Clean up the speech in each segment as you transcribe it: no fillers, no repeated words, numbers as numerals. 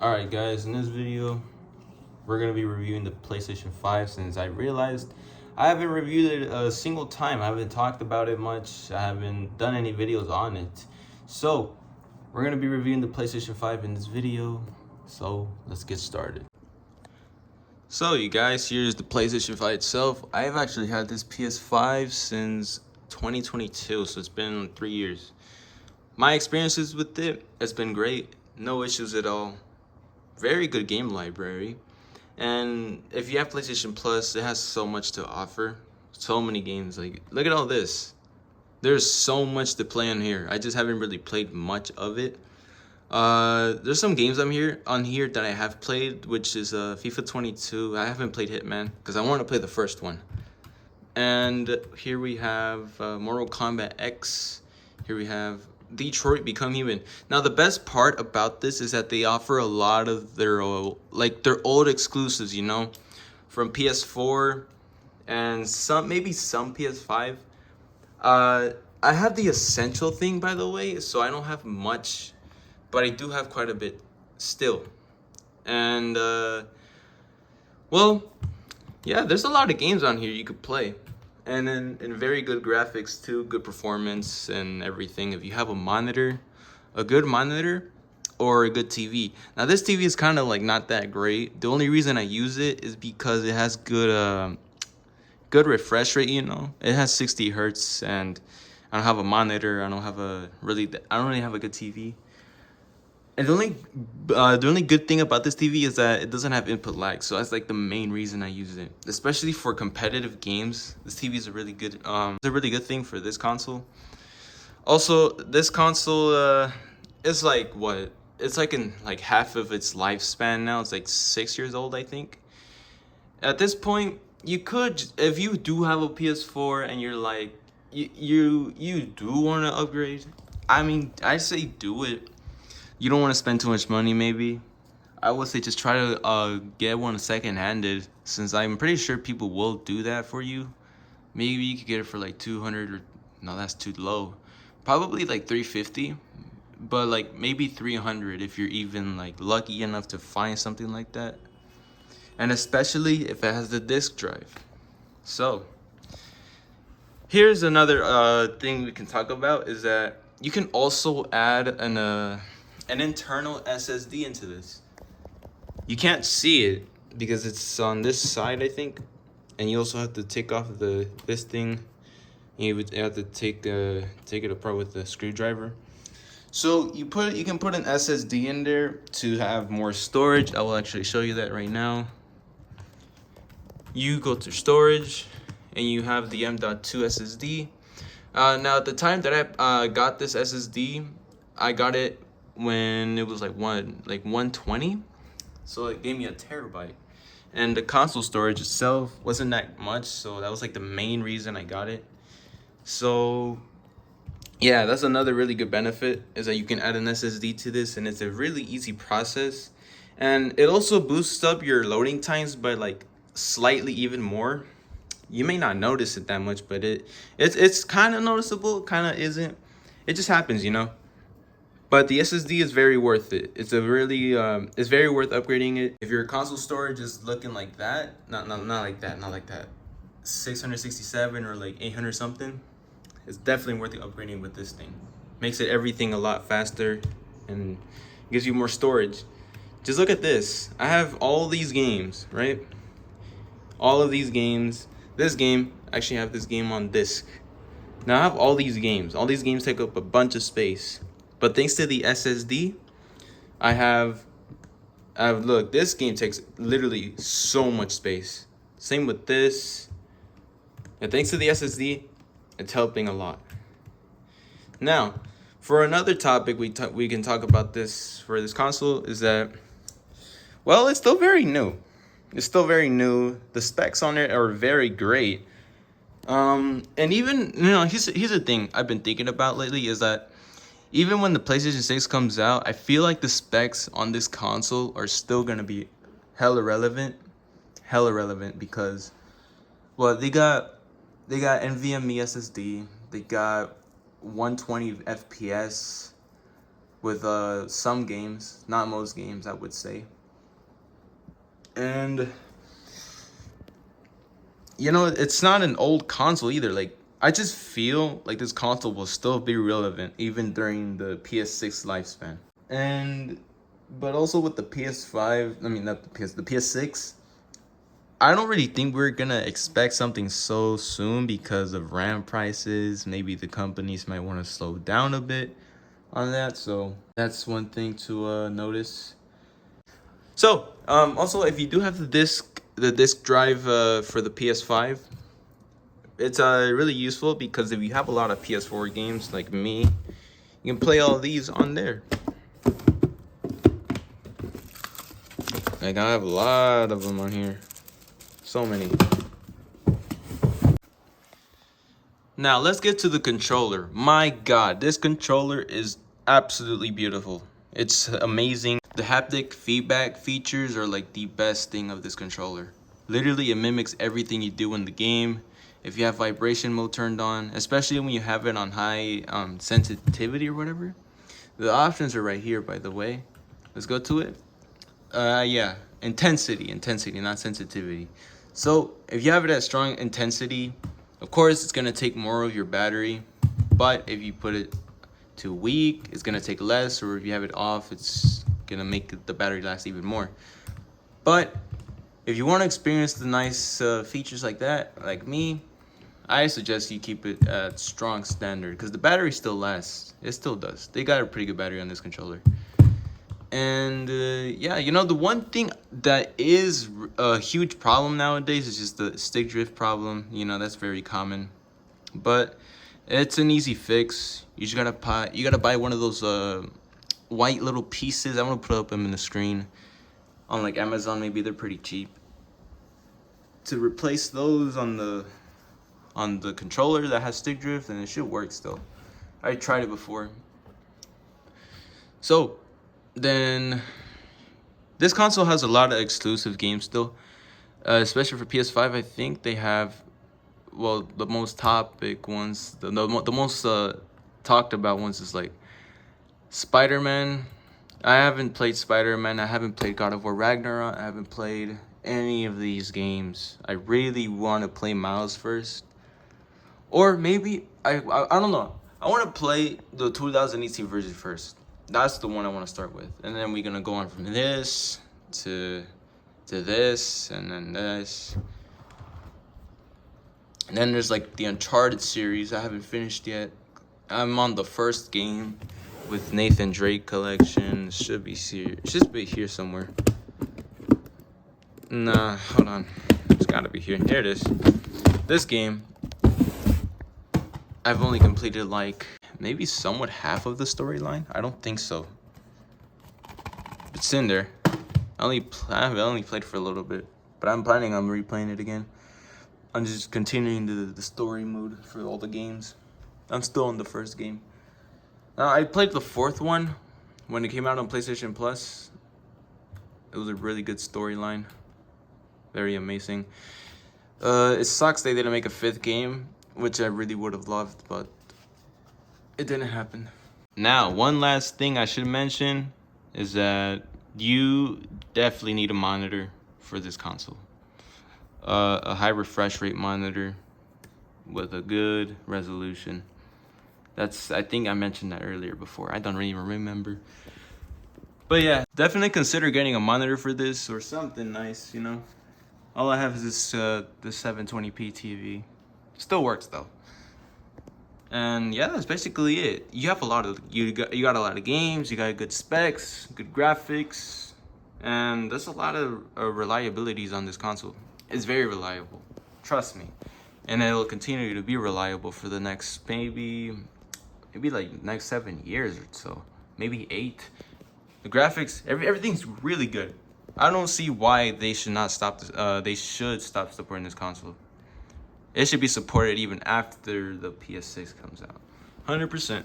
Alright guys, in this video, we're going to be reviewing the PlayStation 5 since I realized I haven't reviewed it a single time. I haven't talked about it much. I haven't done any videos on it. So, we're going to be reviewing the PlayStation 5 in this video. So, let's get started. So, you guys, here's the PlayStation 5 itself. I've actually had this PS5 since 2022, so it's been 3 years. My experiences with it has been great. No issues at all. Very good game library, and if you have PlayStation Plus, it has so much to offer. So many games. Like, look at all this. There's so much to play on here. I just haven't really played much of it. There's some games on here that I have played, which is FIFA 22. I haven't played Hitman because I want to play the first one. And here we have Mortal Kombat X. Here we have Detroit Become Human. Now the best part about this is that they offer a lot of their old exclusives, you know, from PS4 and maybe some PS5. I have the essential thing, by the way, so I don't have much, but I do have quite a bit still. And well, yeah, there's a lot of games on here you could play. And then in very good graphics too, good performance and everything. If you have a good monitor or a good TV. Now this TV is kind of like not that great. The only reason I use it is because it has good refresh rate, you know. It has 60 hertz and I don't have a monitor. I don't really have a good TV. And the only good thing about this TV is that it doesn't have input lag, so that's like the main reason I use it. Especially for competitive games, this TV is a really good thing for this console. Also, this console is like what? It's like in like half of its lifespan now. It's like 6 years old, I think. At this point, you could, if you do have a PS4 and you're like you do want to upgrade. I mean, I say do it. You don't want to spend too much money, maybe. I would say just try to get one second-handed, since I'm pretty sure people will do that for you. Maybe you could get it for like 200 or no, that's too low. Probably like 350, but like maybe 300 if you're even like lucky enough to find something like that. And especially if it has the disc drive. So, here's another thing we can talk about is that you can also add an internal SSD into this. You can't see it because it's on this side, I think, and you also have to take off this thing. You would have to take it apart with the screwdriver. So you can put an SSD in there to have more storage. I will actually show you that right now. You go to storage, and you have the M.2 SSD. Now at the time that I got this SSD, I got it when it was like 120, so it gave me a terabyte, and the console storage itself wasn't that much, so that was like the main reason I got it. So yeah, that's another really good benefit, is that you can add an SSD to this, and it's a really easy process, and it also boosts up your loading times by like slightly even more. You may not notice it that much, but it's kind of noticeable, kind of isn't. It just happens, you know. But the SSD is very worth it. It's it's very worth upgrading it. If your console storage is looking like that, not like that, 667 or like 800 something, it's definitely worth upgrading with this thing. Makes everything a lot faster and gives you more storage. Just look at this. I have all these games, right? All of these games. This game, I actually have this game on disc. Now I have all these games. All these games take up a bunch of space. But thanks to the SSD, look, this game takes literally so much space. Same with this. And thanks to the SSD, it's helping a lot. Now, for another topic we can talk about this for this console is that, well, it's still very new. It's still very new. The specs on it are very great. And even, you know, here's the thing I've been thinking about lately is that even when the PlayStation 6 comes out, I feel like the specs on this console are still gonna be hella relevant because, well, they got NVMe SSD, they got 120 FPS, with some games, not most games, I would say. And you know, it's not an old console either. Like, I just feel like this console will still be relevant even during the PS6 lifespan. And but also with the PS5, I mean not the PS6, I don't really think we're gonna expect something so soon because of RAM prices. Maybe the companies might want to slow down a bit on that, so that's one thing to notice. So also, if you do have the disc drive for the PS5, it's really useful because if you have a lot of PS4 games like me, you can play all these on there. Like, I have a lot of them on here. So many. Now, let's get to the controller. My God, this controller is absolutely beautiful. It's amazing. The haptic feedback features are like the best thing of this controller. Literally, it mimics everything you do in the game. If you have vibration mode turned on, especially when you have it on high sensitivity or whatever. The options are right here, by the way. Let's go to it. Yeah, intensity, not sensitivity. So if you have it at strong intensity, of course it's gonna take more of your battery. But if you put it to weak, it's gonna take less. Or if you have it off, it's gonna make the battery last even more. But if you want to experience the nice features like that, like me, I suggest you keep it at strong standard because the battery still lasts. It still does. They got a pretty good battery on this controller. And yeah, you know, the one thing that is a huge problem nowadays is just the stick drift problem. You know, that's very common, but it's an easy fix. You just gotta buy one of those white little pieces. I'm gonna put up them in the screen on like Amazon. Maybe they're pretty cheap. To replace those on the controller that has stick drift, and it should work still. I tried it before. So then this console has a lot of exclusive games still, especially for PS5. I think they have, well, the most topic ones, the most talked about ones is like Spider-Man. I haven't played Spider-Man. I haven't played God of War Ragnarok. I haven't played any of these games. I really want to play Miles first, or maybe I don't know. I want to play the 2018 version first. That's the one I want to start with, and then we're gonna go on from this to this, and then this, and then there's like the Uncharted series I haven't finished yet. I'm on the first game with Nathan Drake collection. Should be here somewhere. Nah, hold on. It's gotta be here. Here it is. This game, I've only completed like maybe somewhat half of the storyline. I don't think so. It's in there. I only played for a little bit, but I'm planning on replaying it again. I'm just continuing the story mode for all the games. I'm still in the first game. I played the fourth one when it came out on PlayStation Plus. It was a really good storyline. Very amazing. It sucks they didn't make a fifth game, which I really would have loved, but it didn't happen. Now, one last thing I should mention is that you definitely need a monitor for this console. A high refresh rate monitor with a good resolution. I think I mentioned that earlier before. I don't really remember. But yeah, definitely consider getting a monitor for this or something nice, you know. All I have is this 720p TV. Still works though. And yeah, that's basically it. You have you got a lot of games, you got good specs, good graphics, and there's a lot of reliabilities on this console. It's very reliable, trust me. And it'll continue to be reliable for the next maybe like next 7 years or so, maybe 8. The graphics, everything's really good. I don't see why they should not stop this. They should stop supporting this console. It should be supported even after the PS6 comes out. 100%.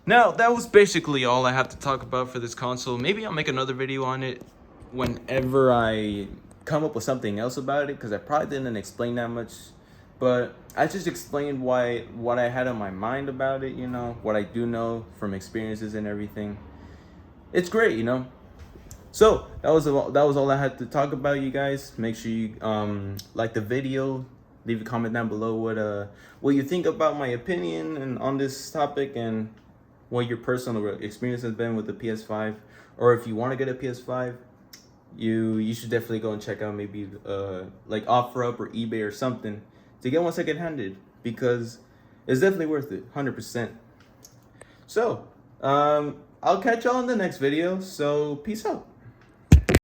Now, that was basically all I have to talk about for this console. Maybe I'll make another video on it whenever I come up with something else about it, because I probably didn't explain that much. But I just explained what I had on my mind about it, you know, what I do know from experiences and everything. It's great, you know. So that was all I had to talk about, you guys. Make sure you like the video, leave a comment down below what you think about my opinion and on this topic, and what your personal experience has been with the PS5, or if you want to get a PS5, you should definitely go and check out maybe like OfferUp or eBay or something to get one second handed, because it's definitely worth it, 100%. So I'll catch y'all in the next video. So peace out.